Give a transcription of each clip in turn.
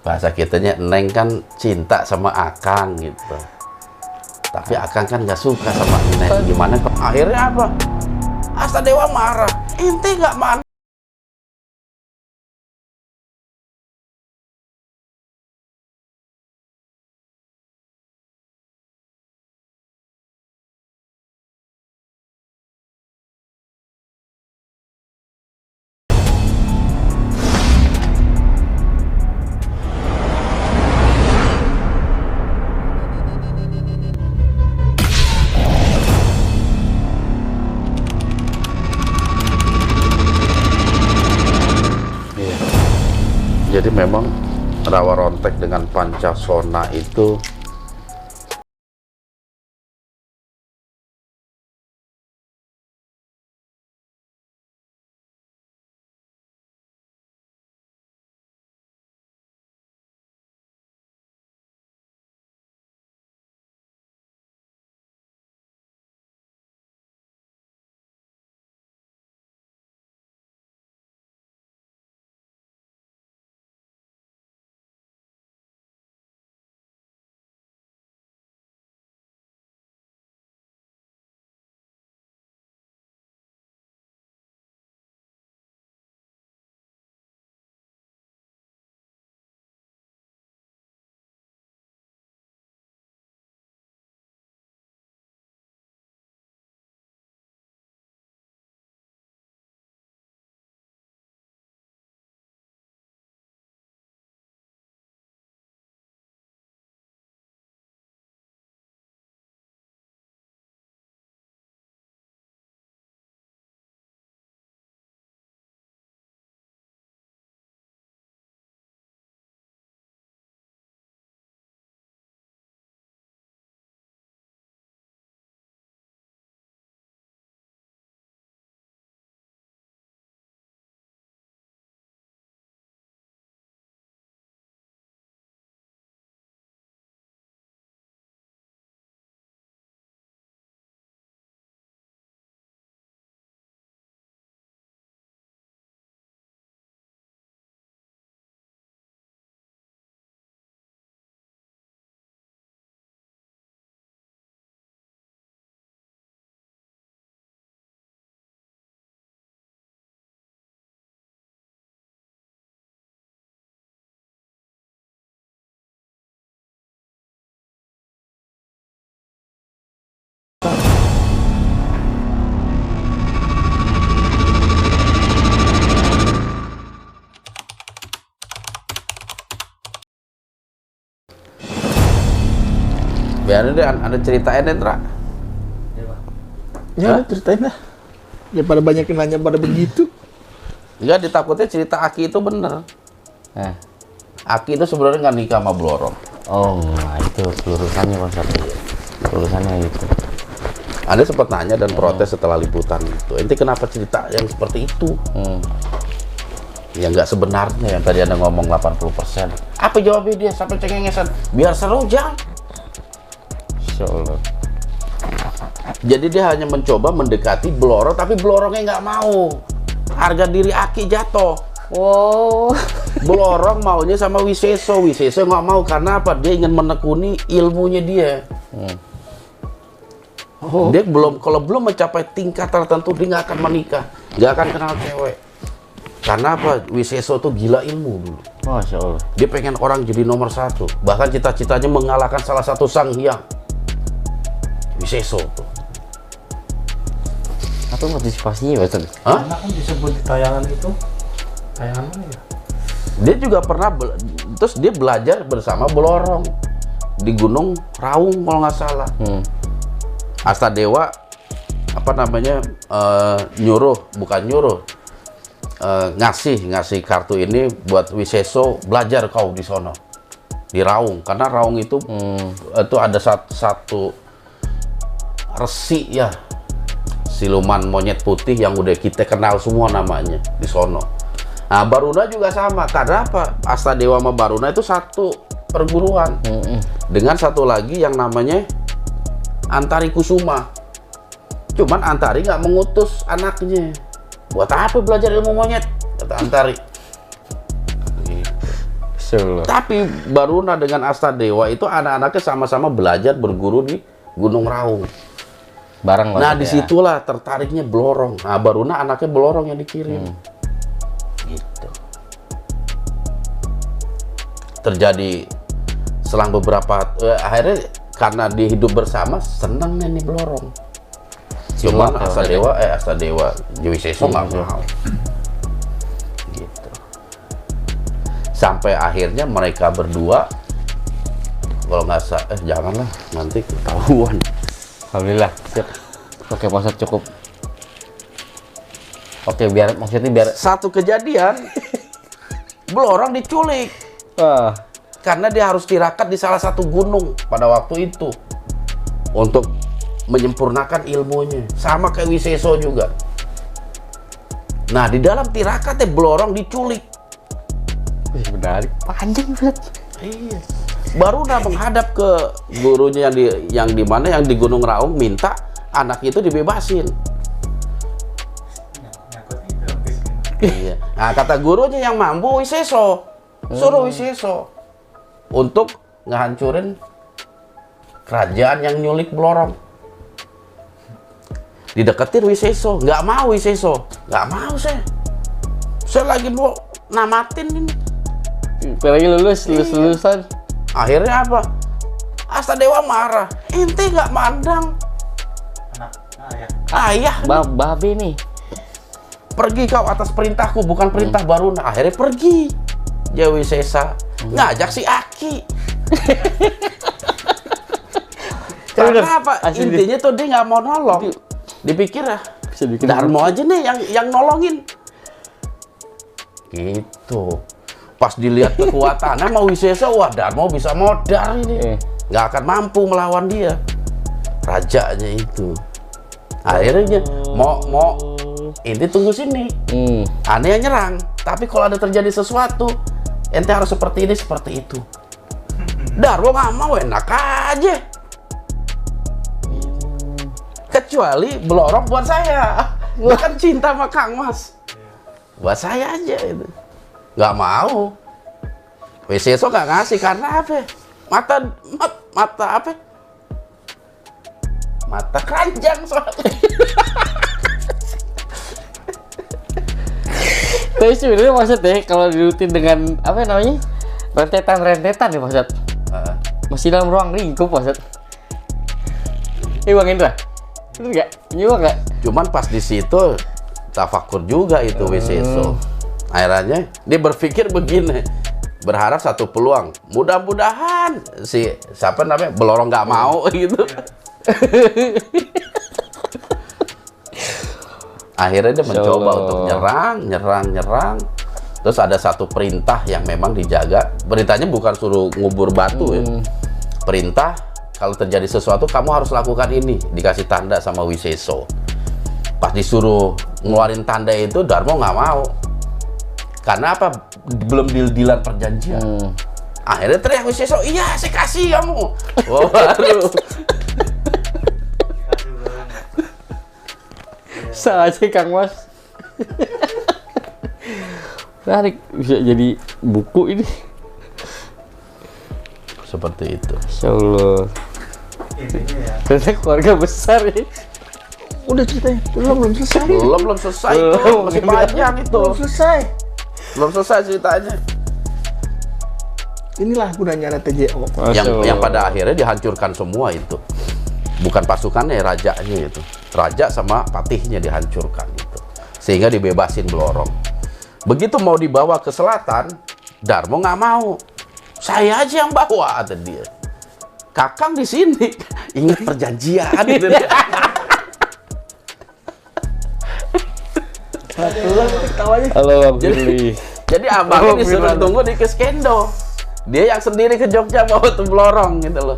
Bahasa kitanya Neng kan cinta sama Akang gitu. Tapi Akang kan nggak suka sama Neng. Gimana kok? Akhirnya apa? Astadewa marah. Ente nggak marah. Jadi memang Rawa Rontek dengan Pancasona itu biarin deh, Anda ceritain deh, Tra. Ya, ceritain lah. Ya pada banyak yang nanya pada begitu. Enggak, ditakutnya cerita Aki itu bener. Aki itu sebenarnya nggak nikah sama Blorong. Oh, nah itu pelurusannya Pak Ustadz. Pelurusannya itu. Anda sempat nanya dan protes setelah liputan itu. Ente kenapa cerita yang seperti itu? Ya nggak sebenarnya yang tadi Anda ngomong 80%. Apa jawabnya dia sampai cengengesan? Biar seru, Jang. Insya Allah. Jadi dia hanya mencoba mendekati Blorong, tapi Blorongnya nggak mau. Harga diri Aki jatuh. Wow. Blorong maunya sama Wiseso. Wiseso nggak mau karena apa? Dia ingin menekuni ilmunya dia. Dia kalau belum mencapai tingkat tertentu dia nggak akan menikah, nggak akan kenal cewek. Karena apa? Wiseso tuh gila ilmu dulu. Masya Allah. Dia pengen orang jadi nomor satu. Bahkan cita-citanya mengalahkan salah satu sang hyang. Wiseso tuh. Atau motivasinya Pak Ustadz? Hah? Karena kan disebut di tayangan itu. Tayangan mana ya? Dia juga pernah terus dia belajar bersama Blorong di Gunung Raung kalau nggak salah. Astadewa apa namanya ngasih kartu ini buat Wiseso, belajar kau di sono di Raung, karena Raung itu ada satu resi ya, siluman monyet putih yang udah kita kenal semua namanya di sono. Nah, Baruna juga sama. Karena apa? Astadewa sama Baruna itu satu perguruan. Dengan satu lagi yang namanya Antari Kusuma. Cuman Antari nggak mengutus anaknya. Buat apa belajar ilmu monyet? Kata Antari. Tapi Baruna dengan Astadewa itu anak-anaknya sama-sama belajar berguru di Gunung Raung. Bareng Nah, maksudnya. disitulah tertariknya Blorong. Nah, Baruna anaknya Blorong yang dikirim. Gitu. Terjadi selang beberapa akhirnya karena dia hidup bersama seneng nih Blorong. Cuman Astadewa Jawiseso nggak mau. Gitu. Sampai akhirnya mereka berdua, kalau nggak janganlah nanti ketahuan. Alhamdulillah, siap. Oke, Pak Ustadz, cukup. Oke, maksudnya biar Satu kejadian, Blorong diculik karena dia harus tirakat di salah satu gunung pada waktu itu untuk menyempurnakan ilmunya, sama kayak Wiseso juga. Nah, di dalam tirakatnya Blorong diculik. menarik. Panjang banget. Iya. Baruna menghadap ke gurunya yang di mana yang di Gunung Raung minta anak itu dibebasin. Iya. Nah, kata gurunya yang mampu Wiseso, suruh Wiseso untuk ngehancurin kerajaan yang nyulik Blorong. Dideketin Wiseso, nggak mau Wiseso, nggak mau saya lagi mau namatin ini. Lagi lulusan. Akhirnya apa? Astadewa marah, ente nggak mandang ayah Babe nih. pergi kau atas perintahku, bukan perintah Baruna. Akhirnya pergi Jawisesa ngajak si Aki. Karena apa? Intinya tuh dia nggak mau nolong. Dipikir Darmo aja nih yang nolongin. Gitu. Pas dilihat kekuatannya mau Wiseso, wah Darmo bisa modal ini. Nggak akan mampu melawan dia. Rajanya itu. Akhirnya mau ente tunggu sini. Aneh yang nyerang, tapi kalau ada terjadi sesuatu, ente harus seperti ini, seperti itu. Darmo nggak mau, enak aja. Kecuali Blorong buat saya, bukan cinta sama Kang Mas. Buat saya aja itu. Nggak mau. Wiseso nggak ngasih karena apa? Mata apa? Mata keranjang soalnya. Tapi sebenarnya maksudnya kalau dirutin dengan apa namanya rentetan ya maksud, masih dalam ruang lingkup maksud. Bang Indra, itu nggak? Nyiwa nggak? Cuman pas di situ tafakur juga itu Wiseso. Akhirnya dia berpikir begini, berharap satu peluang. Mudah-mudahan si siapa namanya Blorong nggak mau gitu. Akhirnya dia mencoba untuk nyerang. Terus ada satu perintah yang memang dijaga. Perintahnya bukan suruh ngubur batu ya. Perintah kalau terjadi sesuatu kamu harus lakukan ini. Dikasih tanda sama Wiseso. Pas disuruh ngeluarin tanda itu Darmo nggak mau. Karena apa? Belum deal-dealan perjanjian. Akhirnya teriak Wiseso, iya saya kasih kamu. Wah, baru. Salah aja Kang Mas. Menarik, bisa jadi buku ini. Seperti itu. Insya Allah. Ternyata keluarga besar ya. Udah ceritanya, belum selesai. Belum selesai itu, masih panjang itu. Belum selesai ceritanya. Inilah gunanya ada TJO. Yang pada akhirnya dihancurkan semua itu. Bukan pasukannya, rajanya itu. Raja sama patihnya dihancurkan itu. Sehingga dibebasin Blorong. Begitu mau dibawa ke selatan, Darmo nggak mau. Saya aja yang bawa, kata dia. Kakang di sini. Ingat perjanjian gitu. Halo, Jadi abangnya disuruh tunggu di Kiskendo. Dia yang sendiri ke Jogja bawa tuh Blorong gitu loh.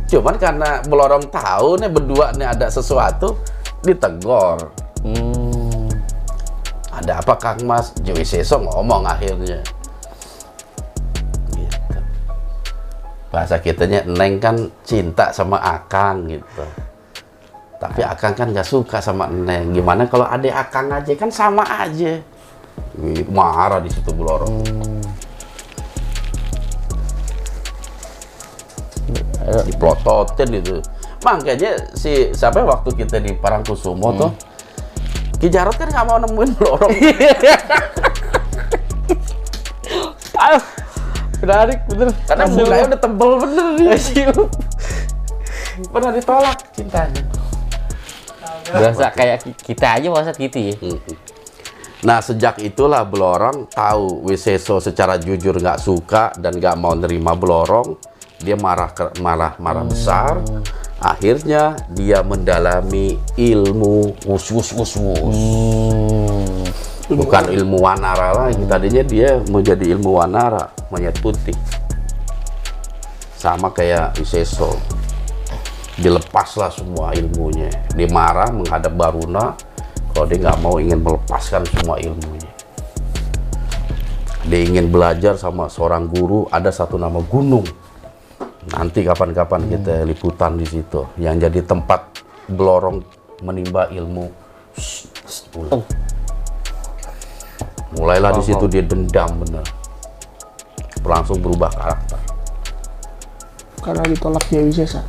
Cuman karena Blorong tahu nih berdua nih ada sesuatu, ditegor. Ada apa Kang Mas? Jawiseso ngomong akhirnya. Gitu. Bahasa kitanya Neng kan cinta sama Akang gitu. Tapi Akang kan nggak suka sama Neng. Gimana kalau adik Akang aja kan sama aja. Marah di situ Blorong. Diplototin itu. Makanya si siapa waktu kita di Parangkusumo tuh, Ki Jarot kan nggak mau nemuin Blorong. Aduh, menarik bener. Karena mulai udah tebel bener dia. Pernah ditolak cintanya. Berasa kayak kita aja masa gitu ya. Nah sejak itulah Blorong tahu Wiseso secara jujur nggak suka dan nggak mau nerima Blorong. Dia marah besar. Akhirnya dia mendalami ilmu wus. Bukan ilmu wanara lagi. Tadinya dia mau jadi ilmu wanara, monyet putih. Sama kayak Wiseso. Dilepaslah semua ilmunya. Dia marah menghadap Baruna. Kalau dia nggak mau ingin melepaskan semua ilmunya. Dia ingin belajar sama seorang guru. Ada satu nama gunung. Nanti kapan-kapan kita liputan di situ. Yang jadi tempat Blorong menimba ilmu. Mulailah di situ dia dendam bener. Langsung berubah karakter. Karena ditolak Dewi Sesa.